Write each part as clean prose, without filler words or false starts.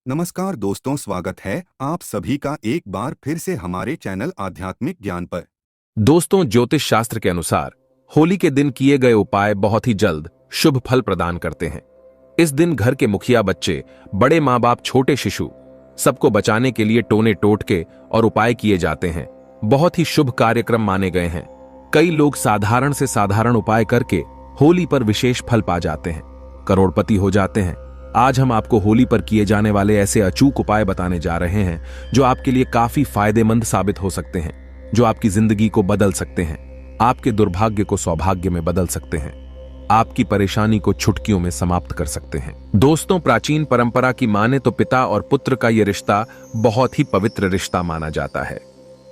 नमस्कार दोस्तों, स्वागत है आप सभी का एक बार फिर से हमारे चैनल आध्यात्मिक ज्ञान पर। दोस्तों, ज्योतिष शास्त्र के अनुसार होली के दिन किए गए उपाय बहुत ही जल्द शुभ फल प्रदान करते हैं। इस दिन घर के मुखिया, बच्चे, बड़े माँ बाप, छोटे शिशु सबको बचाने के लिए टोने टोटके और उपाय किए जाते हैं। बहुत ही शुभ कार्यक्रम माने गए हैं। कई लोग साधारण से साधारण उपाय करके होली पर विशेष फल पा जाते हैं, करोड़पति हो जाते हैं। आज हम आपको होली पर किए जाने वाले ऐसे अचूक उपाय बताने जा रहे हैं जो आपके लिए काफी फायदेमंद साबित हो सकते हैं, जो आपकी जिंदगी को बदल सकते हैं, आपके दुर्भाग्य को सौभाग्य में बदल सकते हैं, आपकी परेशानी को चुटकियों में समाप्त कर सकते हैं। दोस्तों, प्राचीन परंपरा की माने तो पिता और पुत्र का यह रिश्ता बहुत ही पवित्र रिश्ता माना जाता है।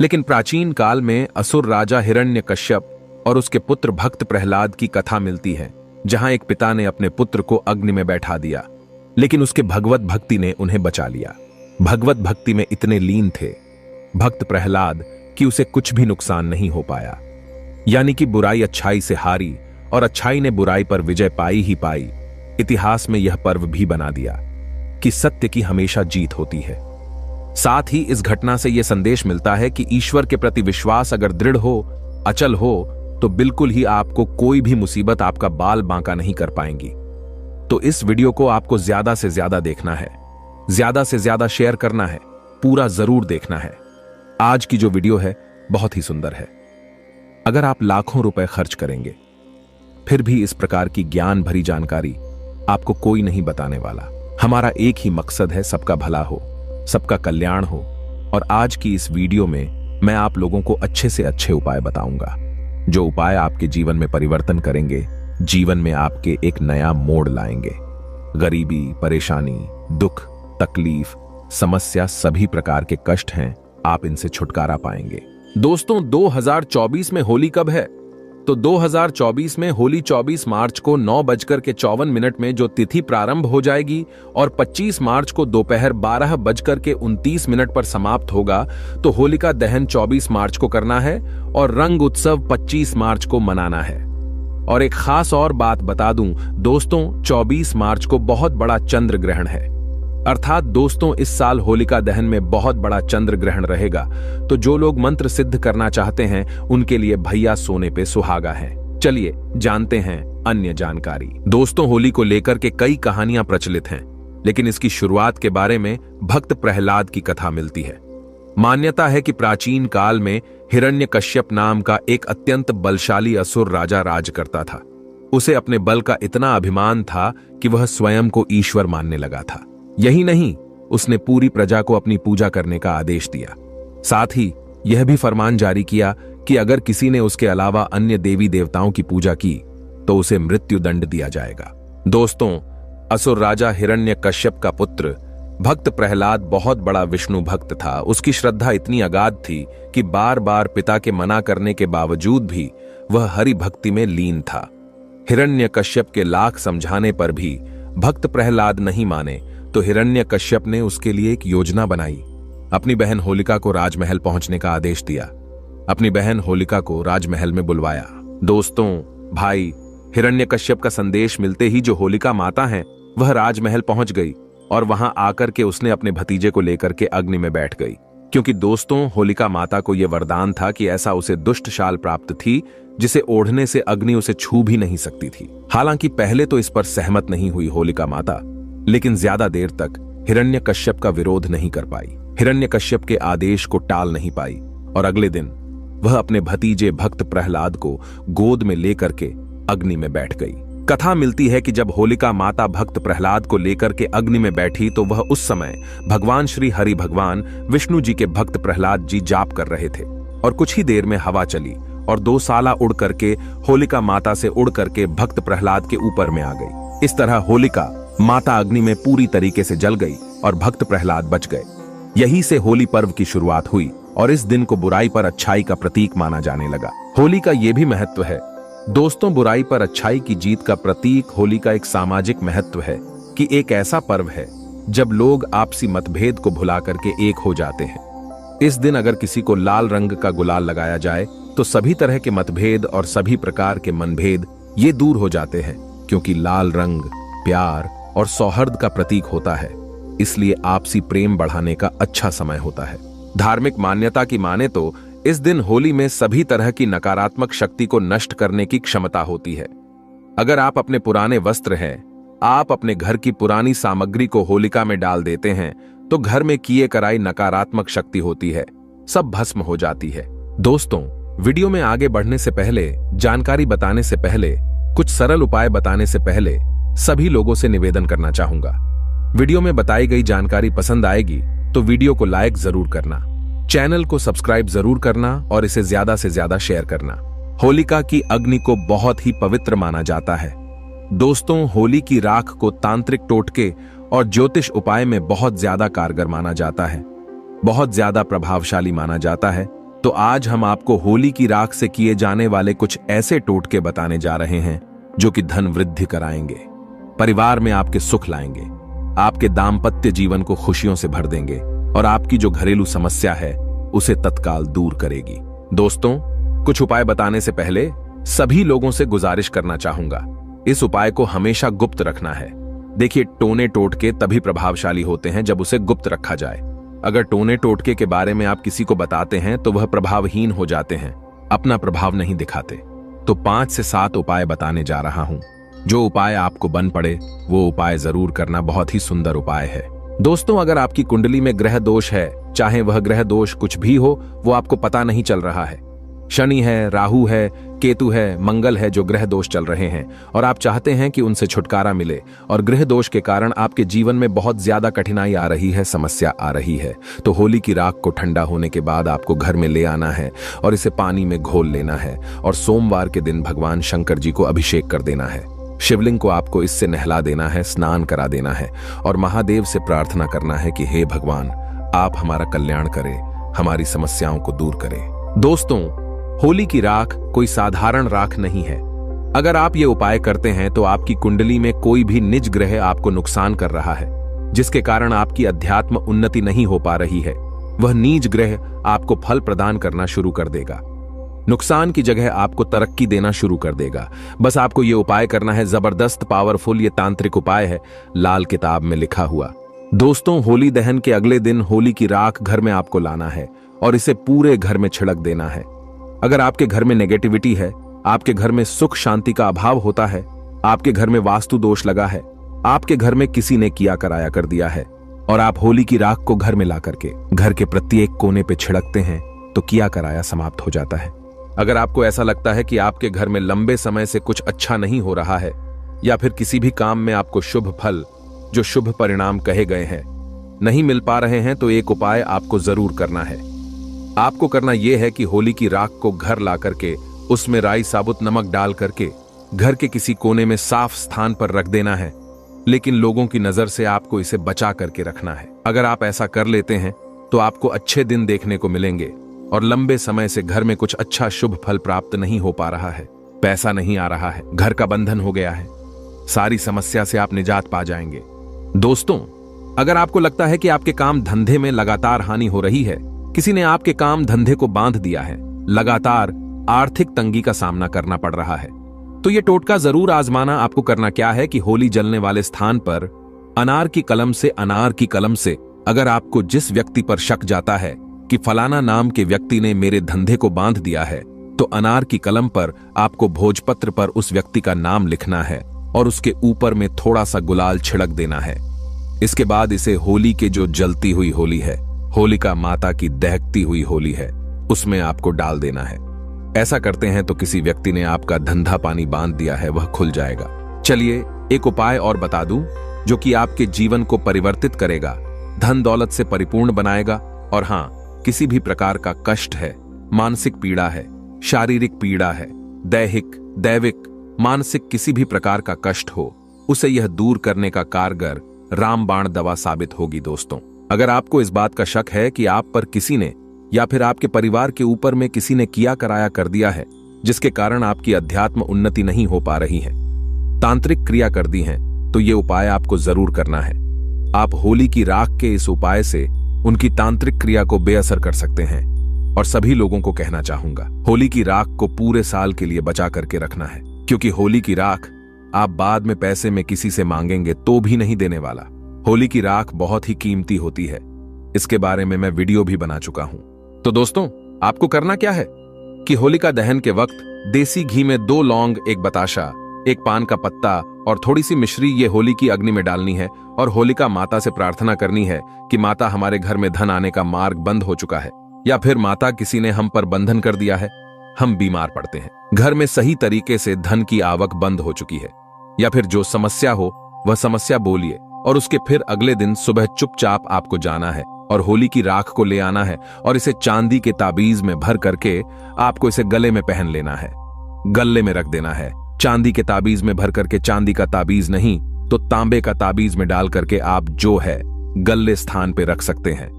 लेकिन प्राचीन काल में असुर राजा हिरण्यकश्यप और उसके पुत्र भक्त प्रहलाद की कथा मिलती है, जहां एक पिता ने अपने पुत्र को अग्नि में बैठा दिया, लेकिन उसके भगवत भक्ति ने उन्हें बचा लिया। भगवत भक्ति में इतने लीन थे भक्त प्रहलाद कि उसे कुछ भी नुकसान नहीं हो पाया। यानी कि बुराई अच्छाई से हारी और अच्छाई ने बुराई पर विजय पाई ही पाई। इतिहास में यह पर्व भी बना दिया कि सत्य की हमेशा जीत होती है। साथ ही इस घटना से यह संदेश मिलता है कि ईश्वर के प्रति विश्वास अगर दृढ़ हो, अचल हो, तो बिल्कुल ही आपको कोई भी मुसीबत आपका बाल बांका नहीं कर पाएंगी। तो इस वीडियो को आपको ज्यादा से ज्यादा देखना है, ज्यादा से ज्यादा शेयर करना है, पूरा जरूर देखना है। आज की जो वीडियो है बहुत ही सुंदर है। अगर आप लाखों रुपए खर्च करेंगे फिर भी इस प्रकार की ज्ञान भरी जानकारी आपको कोई नहीं बताने वाला। हमारा एक ही मकसद है, सबका भला हो, सबका कल्याण हो। और आज की इस वीडियो में मैं आप लोगों को अच्छे से अच्छे उपाय बताऊंगा, जो उपाय आपके जीवन में परिवर्तन करेंगे, जीवन में आपके एक नया मोड़ लाएंगे। गरीबी, परेशानी, दुख, तकलीफ, समस्या, सभी प्रकार के कष्ट हैं, आप इनसे छुटकारा पाएंगे। दोस्तों, 2024 में होली कब है? तो 2024 में होली 24 मार्च को 9:54 में जो तिथि प्रारंभ हो जाएगी और 25 मार्च को दोपहर 12:29 पर समाप्त होगा। तो होलिका दहन 24 मार्च को करना है और रंग उत्सव 25 मार्च को मनाना है। और एक खास और बात बता दूं दोस्तों, 24 मार्च को बहुत बड़ा चंद्र ग्रहण है। अर्थात दोस्तों, इस साल होलिका दहन में बहुत बड़ा चंद्र ग्रहण रहेगा। तो जो लोग मंत्र सिद्ध करना चाहते हैं उनके लिए भैया सोने पे सुहागा है। चलिए जानते हैं अन्य जानकारी। दोस्तों, होली को लेकर के कई कहानियां प्रचलित हैं, लेकिन इसकी शुरुआत के बारे में भक्त प्रहलाद की कथा मिलती है। मान्यता है कि प्राचीन काल में हिरण्यकश्यप नाम का एक अत्यंत बलशाली असुर राजा राज करता था। उसे अपने बल का इतना अभिमान था कि वह स्वयं को ईश्वर मानने लगा था। यही नहीं, उसने पूरी प्रजा को अपनी पूजा करने का आदेश दिया। साथ ही यह भी फरमान जारी किया कि अगर किसी ने उसके अलावा अन्य देवी देवताओं की पूजा की तो उसे मृत्यु दंड दिया जाएगा। दोस्तों, असुर राजा हिरण्यकश्यप का पुत्र भक्त प्रहलाद बहुत बड़ा विष्णु भक्त था। उसकी श्रद्धा इतनी अगाध थी कि बार बार पिता के मना करने के बावजूद भी वह हरि भक्ति में लीन था। हिरण्यकश्यप के लाख समझाने पर भी भक्त प्रहलाद नहीं माने, तो हिरण्यकश्यप ने उसके लिए एक योजना बनाई। अपनी बहन होलिका को राजमहल पहुंचने का आदेश दिया। अपनी बहन होलिका को राजमहल में बुलवाया। दोस्तों, भाई, हिरण्यकश्यप का संदेश मिलते ही जो होलिका माता है वह राजमहल पहुंच गई और वहां आकर के उसने अपने भतीजे को लेकर के अग्नि में बैठ गई। क्योंकि दोस्तों, होलिका माता को यह वरदान था कि ऐसा उसे दुष्ट शाल प्राप्त थी जिसे ओढ़ने से अग्नि उसे छू भी नहीं सकती थी। हालांकि पहले तो इस पर सहमत नहीं हुई होलिका माता, लेकिन ज्यादा देर तक हिरण्यकश्यप का विरोध नहीं कर पाई, हिरण्यकश्यप के आदेश को टाल नहीं पाई और अगले दिन वह अपने भतीजे भक्त प्रहलाद को गोद में लेकर के अग्नि में बैठ गई। कथा मिलती है कि जब होलिका माता भक्त प्रहलाद को लेकर के अग्नि में बैठी तो वह उस समय भगवान श्री हरि भगवान विष्णु जी के भक्त प्रहलाद जी जाप कर रहे थे और कुछ ही देर में हवा चली और 2 साला उड़ करके होलिका माता से उड़ करके भक्त प्रहलाद के ऊपर में आ गई। इस तरह होलिका माता अग्नि में पूरी तरीके से जल गई और भक्त प्रहलाद बच गए। यही से होली पर्व की शुरुआत हुई और इस दिन को बुराई पर अच्छाई का प्रतीक माना जाने लगा। होली का यह भी महत्व है दोस्तों, बुराई पर अच्छाई की जीत का प्रतीक होली का एक सामाजिक महत्व है कि एक ऐसा पर्व है जब लोग आपसी मतभेद को भुला करके एक हो जाते हैं। इस दिन अगर किसी को लाल रंग का गुलाल लगाया जाए तो सभी तरह के मतभेद और सभी प्रकार के मनभेद ये दूर हो जाते हैं, क्योंकि लाल रंग प्यार और सौहार्द का प्रतीक होता है। इसलिए आपसी प्रेम बढ़ाने का अच्छा समय होता है। धार्मिक मान्यता की माने तो इस दिन होली में सभी तरह की नकारात्मक शक्ति को नष्ट करने की क्षमता होती है। अगर आप अपने पुराने वस्त्र हैं, आप अपने घर की पुरानी सामग्री को होलिका में डाल देते हैं, तो घर में किए कराई नकारात्मक शक्ति होती है, सब भस्म हो जाती है। दोस्तों, वीडियो में आगे बढ़ने से पहले, जानकारी बताने से पहले, कुछ सरल उपाय बताने से पहले सभी लोगों से निवेदन करना चाहूंगा। वीडियो में बताई गई जानकारी पसंद आएगी तो वीडियो को लाइक जरूर करना, चैनल को सब्सक्राइब जरूर करना और इसे ज्यादा से ज्यादा शेयर करना। होलिका की अग्नि को बहुत ही पवित्र माना जाता है। दोस्तों, होली की राख को तांत्रिक टोटके और ज्योतिष उपाय में बहुत ज्यादा कारगर माना जाता है, बहुत ज्यादा प्रभावशाली माना जाता है। तो आज हम आपको होली की राख से किए जाने वाले कुछ ऐसे टोटके बताने जा रहे हैं जो कि धन वृद्धि कराएंगे, परिवार में आपके सुख लाएंगे, आपके दाम्पत्य जीवन को खुशियों से भर देंगे और आपकी जो घरेलू समस्या है उसे तत्काल दूर करेगी। दोस्तों, कुछ उपाय बताने से पहले सभी लोगों से गुजारिश करना चाहूंगा, इस उपाय को हमेशा गुप्त रखना है। देखिए, टोने टोटके तभी प्रभावशाली होते हैं जब उसे गुप्त रखा जाए। अगर टोने टोटके के बारे में आप किसी को बताते हैं तो वह प्रभावहीन हो जाते हैं, अपना प्रभाव नहीं दिखाते। तो 5 से 7 उपाय बताने जा रहा हूं। जो उपाय आपको बन पड़े वो उपाय जरूर करना, बहुत ही सुंदर उपाय है। दोस्तों, अगर आपकी कुंडली में ग्रह दोष है, चाहे वह ग्रह दोष कुछ भी हो, वो आपको पता नहीं चल रहा है, शनि है, राहु है, केतु है, मंगल है, जो ग्रह दोष चल रहे हैं और आप चाहते हैं कि उनसे छुटकारा मिले और ग्रह दोष के कारण आपके जीवन में बहुत ज्यादा कठिनाई आ रही है, समस्या आ रही है, तो होली की राख को ठंडा होने के बाद आपको घर में ले आना है और इसे पानी में घोल लेना है और सोमवार के दिन भगवान शंकर जी को अभिषेक कर देना है। शिवलिंग को आपको इससे नहला देना है, स्नान करा देना है और महादेव से प्रार्थना करना है कि हे भगवान, आप हमारा कल्याण करें, हमारी समस्याओं को दूर करें। दोस्तों, होली की राख कोई साधारण राख नहीं है। अगर आप ये उपाय करते हैं तो आपकी कुंडली में कोई भी निज ग्रह आपको नुकसान कर रहा है, जिसके कारण आपकी अध्यात्म उन्नति नहीं हो पा रही है, वह नीच ग्रह आपको फल प्रदान करना शुरू कर देगा, नुकसान की जगह आपको तरक्की देना शुरू कर देगा। बस आपको ये उपाय करना है, जबरदस्त पावरफुल ये तांत्रिक उपाय है, लाल किताब में लिखा हुआ। दोस्तों, होली दहन के अगले दिन होली की राख घर में आपको लाना है और इसे पूरे घर में छिड़क देना है। अगर आपके घर में नेगेटिविटी है, आपके घर में सुख शांति का अभाव होता है, आपके घर में वास्तु दोष लगा है, आपके घर में किसी ने किया कराया कर दिया है और आप होली की राख को घर में ला करके घर के प्रत्येक कोने पे छिड़कते हैं तो किया कराया समाप्त हो जाता है। अगर आपको ऐसा लगता है कि आपके घर में लंबे समय से कुछ अच्छा नहीं हो रहा है या फिर किसी भी काम में आपको शुभ फल, जो शुभ परिणाम कहे गए हैं, नहीं मिल पा रहे हैं, तो एक उपाय आपको जरूर करना है। आपको करना यह है कि होली की राख को घर ला करके उसमें राई साबुत नमक डाल करके घर के किसी कोने में साफ स्थान पर रख देना है, लेकिन लोगों की नजर से आपको इसे बचा करके रखना है। अगर आप ऐसा कर लेते हैं तो आपको अच्छे दिन देखने को मिलेंगे और लंबे समय से घर में कुछ अच्छा शुभ फल प्राप्त नहीं हो पा रहा है, पैसा नहीं आ रहा है, घर का बंधन हो गया है, सारी समस्या से आप निजात पा जाएंगे। दोस्तों, अगर आपको लगता है कि आपके काम धंधे में लगातार हानि हो रही है, किसी ने आपके काम धंधे को बांध दिया है, लगातार आर्थिक तंगी का सामना करना पड़ रहा है, तो यह टोटका जरूर आजमाना। आपको करना क्या है कि होली जलने वाले स्थान पर अनार की कलम से अगर आपको जिस व्यक्ति पर शक जाता है कि फलाना नाम के व्यक्ति ने मेरे धंधे को बांध दिया है, तो अनार की कलम पर आपको भोजपत्र पर उस व्यक्ति का नाम लिखना है और उसके ऊपर में थोड़ा सा गुलाल छिड़क देना है। इसके बाद इसे होली के जो जलती हुई होली है, होलिका माता की दहकती हुई होली है, उसमें आपको डाल देना है। ऐसा करते हैं तो किसी व्यक्ति ने आपका धंधा पानी बांध दिया है, वह खुल जाएगा। चलिए एक उपाय और बता दूं जो कि आपके जीवन को परिवर्तित करेगा, धन दौलत से परिपूर्ण बनाएगा। और हां, किसी भी प्रकार का कष्ट है, मानसिक पीड़ा है, शारीरिक पीड़ा है, दैविक मानसिक किसी भी प्रकार का कष्ट हो, उसे यह दूर करने का कारगर रामबाण दवा साबित होगी। दोस्तों, अगर आपको इस बात का शक है कि आप पर किसी ने या फिर आपके परिवार के ऊपर में किसी ने किया कराया कर दिया है, जिसके कारण आपकी अध्यात्म उन्नति नहीं हो पा रही है, तांत्रिक क्रिया कर दी है, तो ये उपाय आपको जरूर करना है। आप होली की राख के इस उपाय से उनकी तांत्रिक क्रिया को बेअसर कर सकते हैं। और सभी लोगों को कहना चाहूंगा, होली की राख को पूरे साल के लिए बचा करके रखना है, क्योंकि होली की राख आप बाद में पैसे में किसी से मांगेंगे तो भी नहीं देने वाला। होली की राख बहुत ही कीमती होती है। इसके बारे में मैं वीडियो भी बना चुका हूं। तो दोस्तों, आपको करना क्या है कि होलिका दहन के वक्त देसी घी में 2 लौंग, 1 बताशा, 1 पान का पत्ता और थोड़ी सी मिश्री ये होली की अग्नि में डालनी है और होलिका माता से प्रार्थना करनी है कि माता, हमारे घर में धन आने का मार्ग बंद हो चुका है, या फिर माता, किसी ने हम पर बंधन कर दिया है, हम बीमार पड़ते हैं, घर में सही तरीके से धन की आवक बंद हो चुकी है, या फिर जो समस्या हो वह समस्या बोलिए और उसके फिर अगले दिन सुबह चुपचाप आपको जाना है और होली की राख को ले आना है और इसे चांदी के ताबीज में भर करके आपको इसे गले में पहन लेना है, गले में रख देना है। चांदी के ताबीज में भर करके, चांदी का ताबीज नहीं तो तांबे का ताबीज में डाल करके आप जो है गले स्थान पे रख सकते हैं।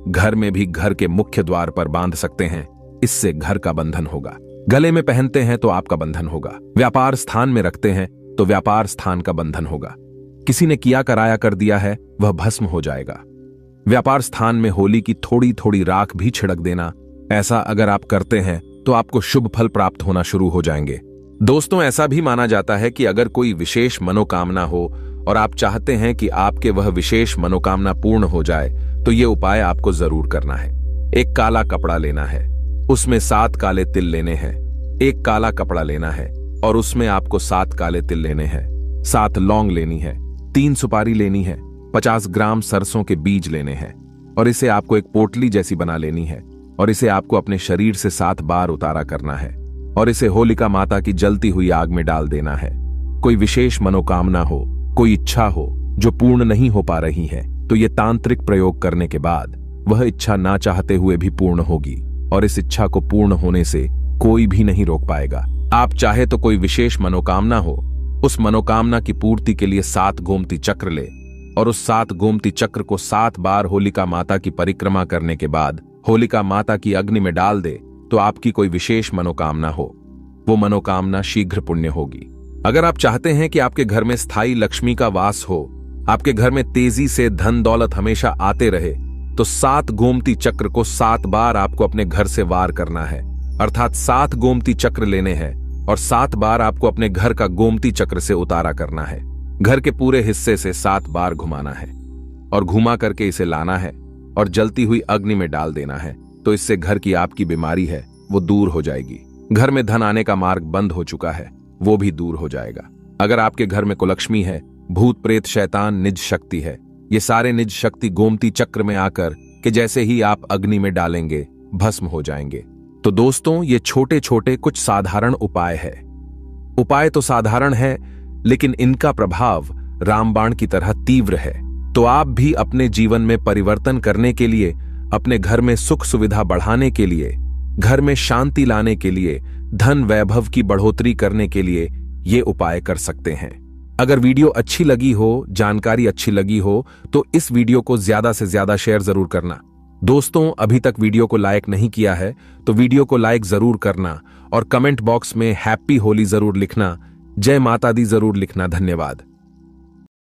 घर में भी घर के मुख्य द्वार पर बांध सकते हैं, इससे घर का बंधन होगा। गले में पहनते हैं तो आपका बंधन होगा। व्यापार स्थान में रखते हैं तो व्यापार स्थान का बंधन होगा। किसी ने किया कराया कर दिया है वह भस्म हो जाएगा। व्यापार स्थान में होली की थोड़ी थोड़ी राख भी छिड़क देना, ऐसा अगर आप करते हैं तो आपको शुभ फल प्राप्त होना शुरू हो जाएंगे। दोस्तों, ऐसा भी माना जाता है कि अगर कोई विशेष मनोकामना हो और आप चाहते हैं कि आपके वह विशेष मनोकामना पूर्ण हो जाए तो ये उपाय आपको जरूर करना है। एक काला कपड़ा लेना है, उसमें 7 काले तिल लेने हैं। एक काला कपड़ा लेना है और उसमें आपको 7 काले तिल लेने हैं। 7 लौंग लेनी है, 3 सुपारी लेनी है, 50 ग्राम सरसों के बीज लेने हैं और इसे आपको एक पोटली जैसी बना लेनी है और इसे आपको अपने शरीर से 7 बार उतारा करना है और इसे होलिका माता की जलती हुई आग में डाल देना है। कोई विशेष मनोकामना हो, कोई इच्छा हो जो पूर्ण नहीं हो पा रही है, तो ये तांत्रिक प्रयोग करने के बाद वह इच्छा ना चाहते हुए भी पूर्ण होगी और इस इच्छा को पूर्ण होने से कोई भी नहीं रोक पाएगा। आप चाहे तो कोई विशेष मनोकामना हो, उस मनोकामना की पूर्ति के लिए 7 गोमती चक्र ले और उस 7 गोमती चक्र को 7 बार होलिका माता की परिक्रमा करने के बाद होलिका माता की अग्नि में डाल दे तो आपकी कोई विशेष मनोकामना हो, वो मनोकामना शीघ्र पुण्य होगी। अगर आप चाहते हैं कि आपके घर में स्थायी लक्ष्मी का वास हो, आपके घर में तेजी से धन दौलत हमेशा आते रहे, तो 7 गोमती चक्र को 7 बार आपको अपने घर से वार करना है, अर्थात 7 गोमती चक्र लेने हैं और 7 बार आपको अपने घर का गोमती चक्र से उतारा करना है। घर के पूरे हिस्से से 7 बार घुमाना है और घुमा करके इसे लाना है और जलती हुई अग्नि में डाल देना है, तो इससे घर की आपकी बीमारी है वो दूर हो जाएगी। घर में धन आने का मार्ग बंद हो चुका है वो भी दूर हो जाएगा। अगर आपके घर में कुलक्ष्मी है, भूत प्रेत शैतान निज शक्ति है, ये सारे निज शक्ति गोमती चक्र में आकर कि जैसे ही आप अग्नि में डालेंगे भस्म हो जाएंगे। तो दोस्तों, ये छोटे छोटे कुछ साधारण उपाय है। उपाय तो साधारण है लेकिन इनका प्रभाव रामबाण की तरह तीव्र है। तो आप भी अपने जीवन में परिवर्तन करने के लिए, अपने घर में सुख सुविधा बढ़ाने के लिए, घर में शांति लाने के लिए, धन वैभव की बढ़ोतरी करने के लिए ये उपाय कर सकते हैं। अगर वीडियो अच्छी लगी हो, जानकारी अच्छी लगी हो, तो इस वीडियो को ज्यादा से ज्यादा शेयर जरूर करना। दोस्तों, अभी तक वीडियो को लाइक नहीं किया है तो वीडियो को लाइक जरूर करना और कमेंट बॉक्स में हैप्पी होली जरूर लिखना, जय माता दी जरूर लिखना। धन्यवाद।